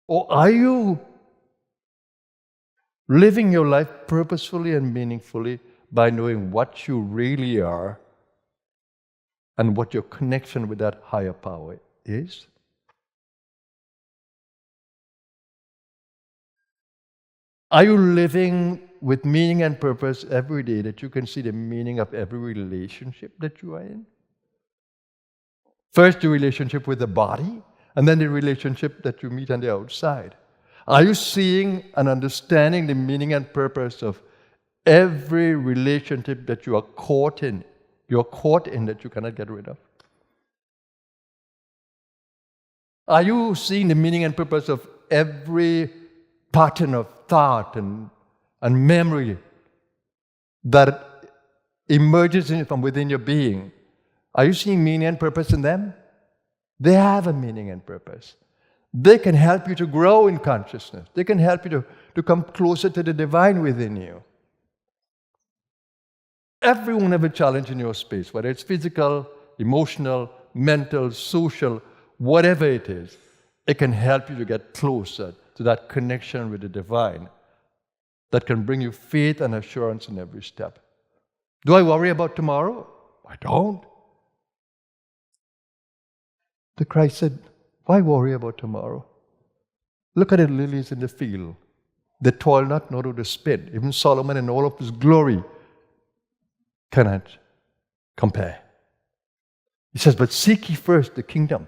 Or are you living your life purposefully and meaningfully by knowing what you really are and what your connection with that higher power is? Are you living with meaning and purpose every day, that you can see the meaning of every relationship that you are in? First, the relationship with the body, and then the relationship that you meet on the outside. Are you seeing and understanding the meaning and purpose of every relationship that you are caught in? You're caught in that you cannot get rid of. Are you seeing the meaning and purpose of every pattern of thought and memory that emerges from within your being? Are you seeing meaning and purpose in them? They have a meaning and purpose. They can help you to grow in consciousness. They can help you to come closer to the divine within you. Everyone have a challenge in your space, whether it's physical, emotional, mental, social, whatever it is. It can help you to get closer to that connection with the divine that can bring you faith and assurance in every step. Do I worry about tomorrow? I don't. The Christ said, why worry about tomorrow? Look at the lilies in the field. They toil not, nor do they spin. Even Solomon in all of his glory cannot compare. He says, but seek ye first the kingdom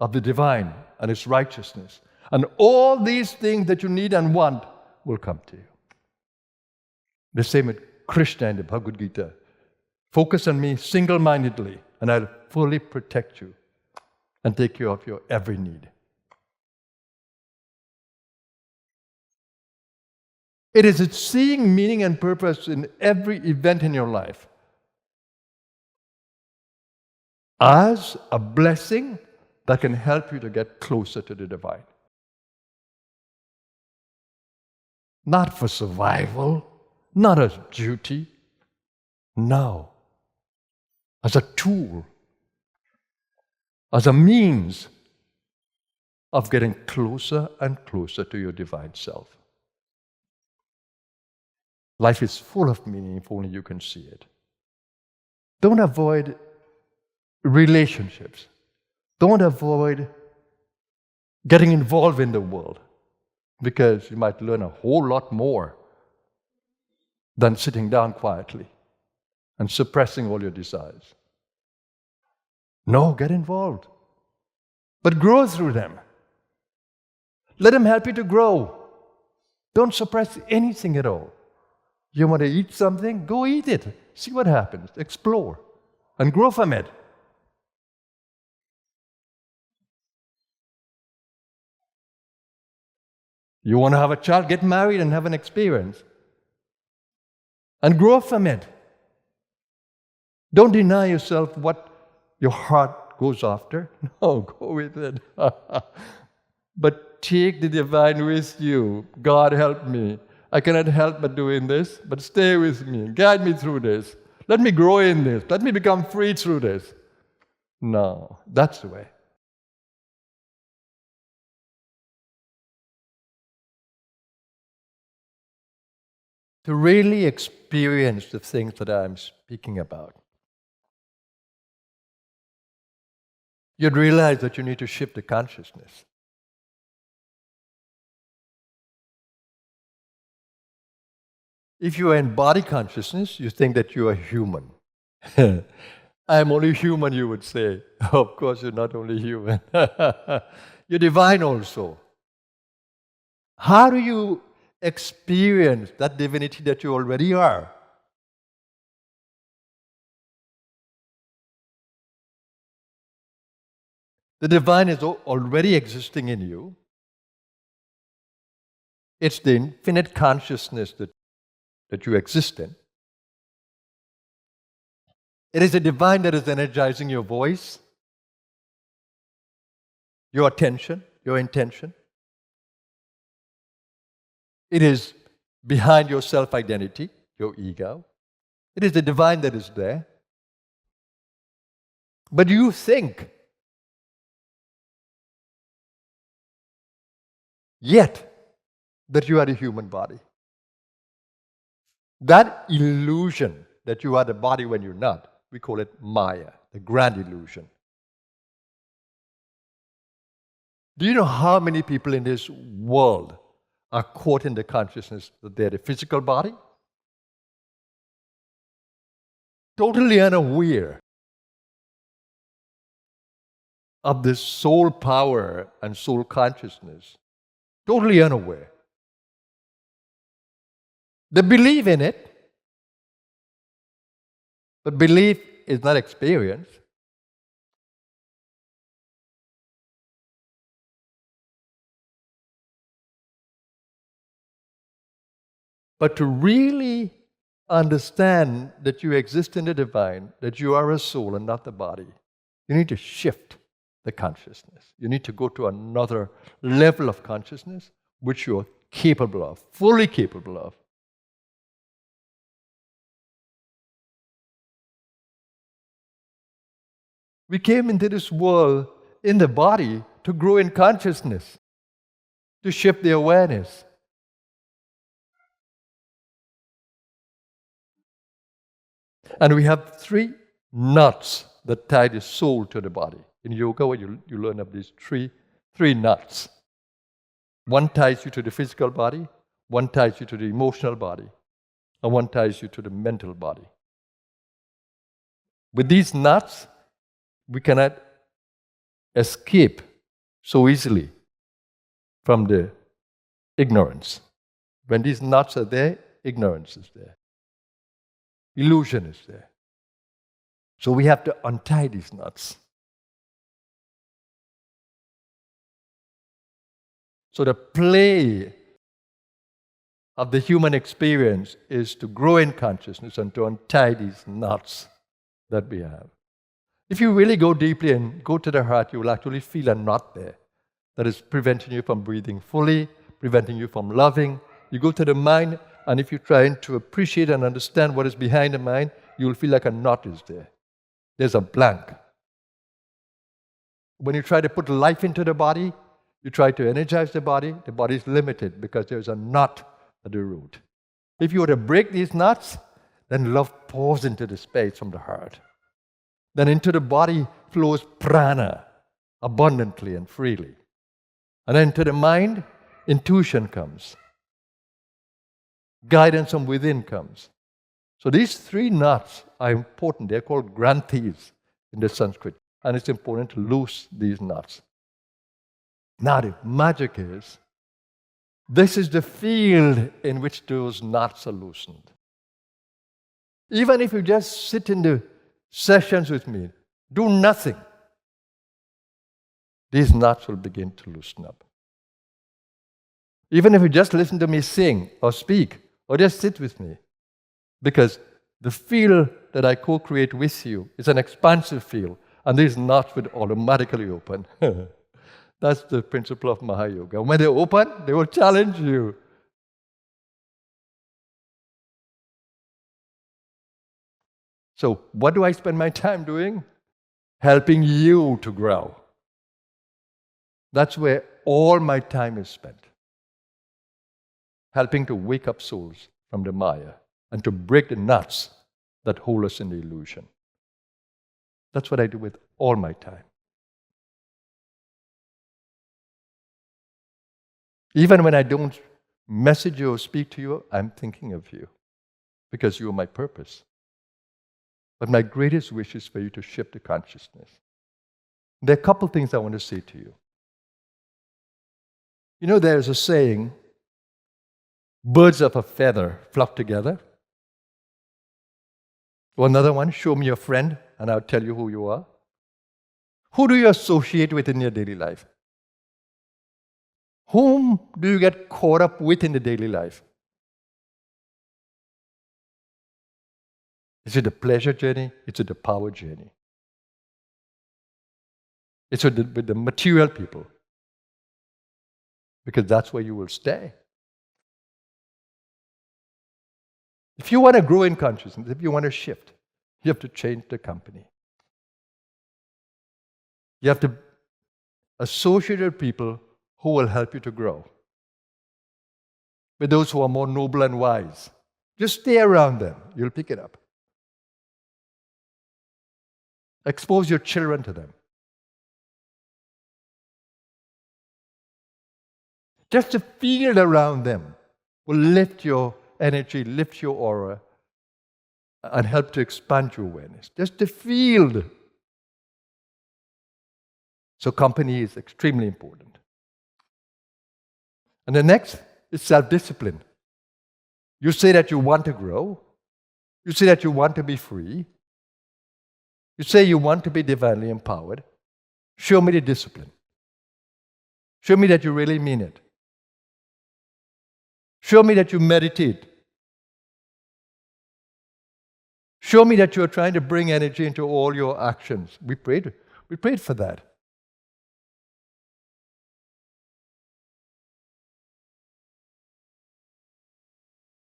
of the divine and its righteousness, and all these things that you need and want will come to you. The same with Krishna in the Bhagavad Gita. Focus on me single-mindedly, and I'll fully protect you and take care of your every need. It is seeing meaning and purpose in every event in your life as a blessing that can help you to get closer to the divine. Not for survival, not as duty, no, as a tool, as a means of getting closer and closer to your divine self. Life is full of meaning if only you can see it. Don't avoid relationships. Don't avoid getting involved in the world, because you might learn a whole lot more than sitting down quietly and suppressing all your desires. No, get involved. But grow through them. Let them help you to grow. Don't suppress anything at all. You want to eat something? Go eat it. See what happens. Explore. And grow from it. You want to have a child? Get married and have an experience. And grow from it. Don't deny yourself what your heart goes after. No, go with it. But take the divine with you. God help me. I cannot help but doing this, but stay with me. Guide me through this. Let me grow in this. Let me become free through this. No, that's the way. To really experience the things that I'm speaking about, you'd realize that you need to shift the consciousness. If you are in body consciousness, you think that you are human. I'm only human, you would say. Of course, you're not only human. You're divine also. How do you experience that divinity that you already are? The divine is already existing in you. It's the infinite consciousness that you exist in. It is the divine that is energizing your voice, your attention, your intention. It is behind your self-identity, your ego. It is the divine that is there. But you think yet that you are the human body. That illusion that you are the body when you're not, we call it Maya, the grand illusion. Do you know how many people in this world are caught in the consciousness that they're the physical body? Totally unaware of this soul power and soul consciousness. Totally unaware. They believe in it, but belief is not experience. But to really understand that you exist in the divine, that you are a soul and not the body, you need to shift the consciousness. You need to go to another level of consciousness which you're capable of, fully capable of. We came into this world in the body to grow in consciousness, to shift the awareness. And we have 3 knots that tie the soul to the body. In yoga, where you learn of these three knots. One ties you to the physical body, one ties you to the emotional body, and one ties you to the mental body. With these knots, we cannot escape so easily from the ignorance. When these knots are there, ignorance is there. Illusion is there. So we have to untie these knots. So the play of the human experience is to grow in consciousness and to untie these knots that we have. If you really go deeply and go to the heart, you will actually feel a knot there that is preventing you from breathing fully, preventing you from loving. You go to the mind, and if you're trying to appreciate and understand what is behind the mind, you'll feel like a knot is there. There's a blank. When you try to put life into the body, you try to energize the body is limited because there's a knot at the root. If you were to break these knots, then love pours into the space from the heart. Then into the body flows prana abundantly and freely. And then to the mind, intuition comes. Guidance from within comes. So these 3 knots are important. They're called granthis in the Sanskrit. And it's important to loose these knots. Now the magic is, this is the field in which those knots are loosened. Even if you just sit in the sessions with me, do nothing, these knots will begin to loosen up. Even if you just listen to me sing or speak or just sit with me, because the field that I co-create with you is an expansive field, and these knots would automatically open. That's the principle of Mahayoga. When they open, they will challenge you. So, what do I spend my time doing? Helping you to grow. That's where all my time is spent. Helping to wake up souls from the Maya and to break the knots that hold us in the illusion. That's what I do with all my time. Even when I don't message you or speak to you, I'm thinking of you because you are my purpose. But my greatest wish is for you to shift the consciousness. There are a couple things I want to say to you. You know, there's a saying, birds of a feather flock together. Or another one, show me your friend and I'll tell you who you are. Who do you associate with in your daily life? Whom do you get caught up with in the daily life? Is it the pleasure journey? Is it the power journey? It's with the material people. Because that's where you will stay. If you want to grow in consciousness, if you want to shift, you have to change the company. You have to associate with people who will help you to grow. with those who are more noble and wise. Just stay around them. You'll pick it up. Expose your children to them. Just the field around them will lift your energy, lift your aura, and help to expand your awareness. Just the field. So company is extremely important. And the next is self-discipline. You say that you want to grow. You say that you want to be free. You say you want to be divinely empowered. Show me the discipline. Show me that you really mean it. Show me that you meditate. Show me that you're trying to bring energy into all your actions. We prayed for that.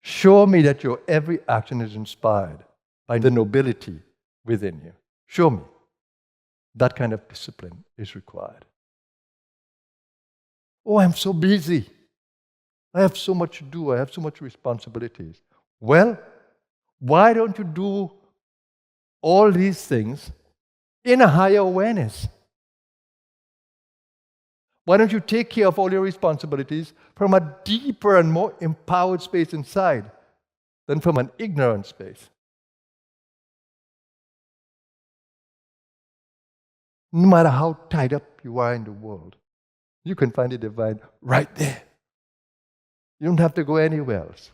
Show me that your every action is inspired by the nobility within you. Show me. That kind of discipline is required. Oh, I'm so busy. I have so much to do. I have so much responsibilities. Well, why don't you do all these things in a higher awareness? Why don't you take care of all your responsibilities from a deeper and more empowered space inside than from an ignorant space? No matter how tied up you are in the world, you can find the divine right there. You don't have to go anywhere else.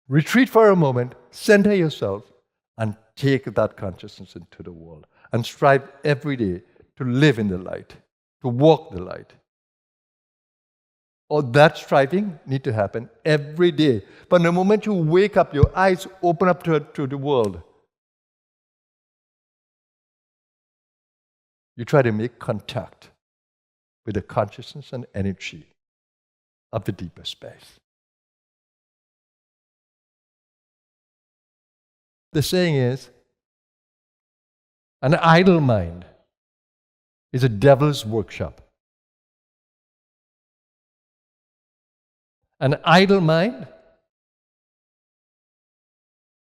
Retreat for a moment, center yourself, and take that consciousness into the world. And strive every day to live in the light, to walk the light. Or that striving need to happen every day. But the moment you wake up, your eyes open up to the world. You try to make contact with the consciousness and energy of the deeper space. The saying is, an idle mind is a devil's workshop. An idle mind,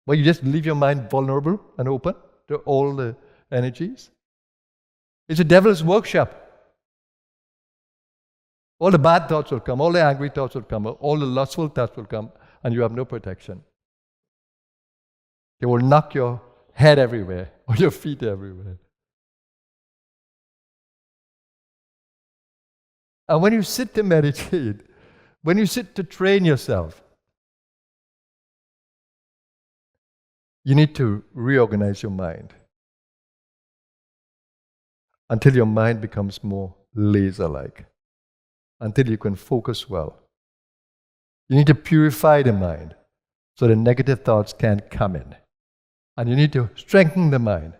where you just leave your mind vulnerable and open to all the energies, is a devil's workshop. All the bad thoughts will come, all the angry thoughts will come, all the lustful thoughts will come, and you have no protection. They will knock your head everywhere, or your feet everywhere. And when you sit to meditate, when you sit to train yourself, you need to reorganize your mind until your mind becomes more laser-like, until you can focus well. You need to purify the mind so the negative thoughts can't come in. And you need to strengthen the mind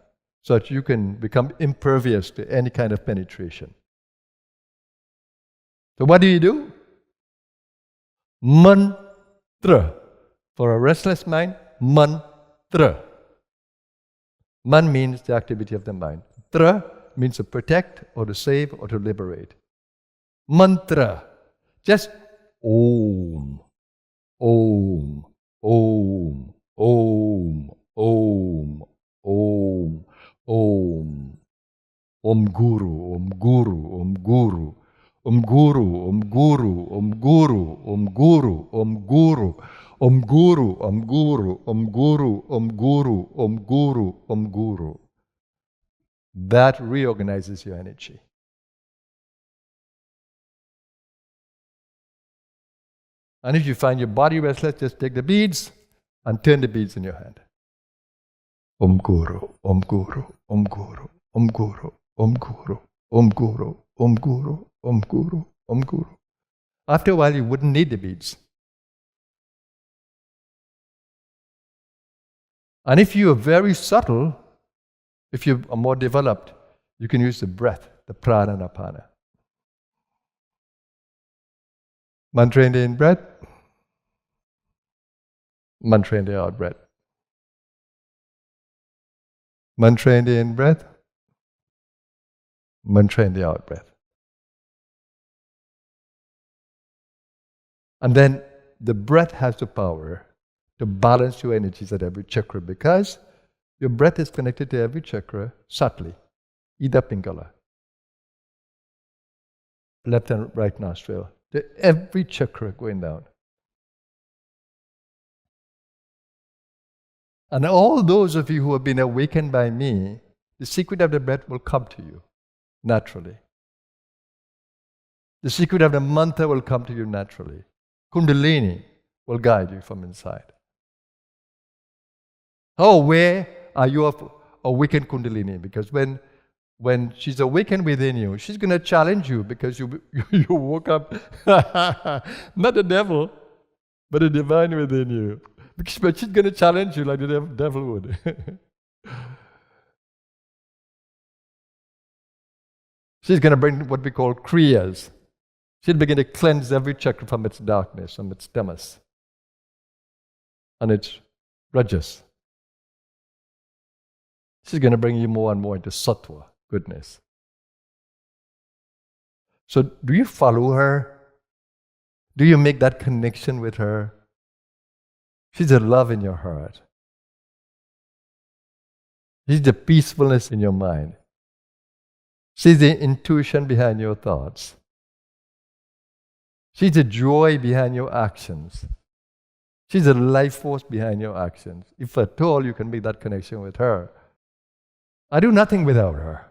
so that you can become impervious to any kind of penetration. So what do? Mantra. For a restless mind, mantra. Man means the activity of the mind. Tra means to protect or to save or to liberate. Mantra. Just Om, Om, Om, Om, Om, Om, Om. Om Guru, Om Guru, Om Guru. Om Guru, Om Guru, Om Guru, Om Guru, Om Guru, Om Guru, Om Guru, Om Guru, Om Guru, Om Guru, Om Guru. That reorganizes your energy. And if you find your body restless, just take the beads and turn the beads in your hand. Om Guru, Om Guru, Om Guru, Om Guru, Om Guru, Om Guru, Om Guru, Om Guru, Om Guru. After a while, you wouldn't need the beads. And if you are very subtle, if you are more developed, you can use the breath, the prana and apana. Mantra in the in-breath, mantra in the out-breath. Mantra in the in-breath, mantra in the out-breath. And then the breath has the power to balance your energies at every chakra, because your breath is connected to every chakra subtly, either pingala, left and right nostril, to every chakra going down. And all those of you who have been awakened by me, the secret of the breath will come to you naturally. The secret of the mantra will come to you naturally. Kundalini will guide you from inside. Oh, where are you of awakened Kundalini? Because when she's awakened within you, she's going to challenge you because you woke up, not the devil, but the divine within you. But she's going to challenge you like the devil would. She's going to bring what we call kriyas. She'll begin to cleanse every chakra from its darkness, from its tamas, and its rajas. She's going to bring you more and more into sattva, goodness. So do you follow her? Do you make that connection with her? She's the love in your heart. She's the peacefulness in your mind. She's the intuition behind your thoughts. She's the joy behind your actions. She's the life force behind your actions. If at all you can make that connection with her. I do nothing without her.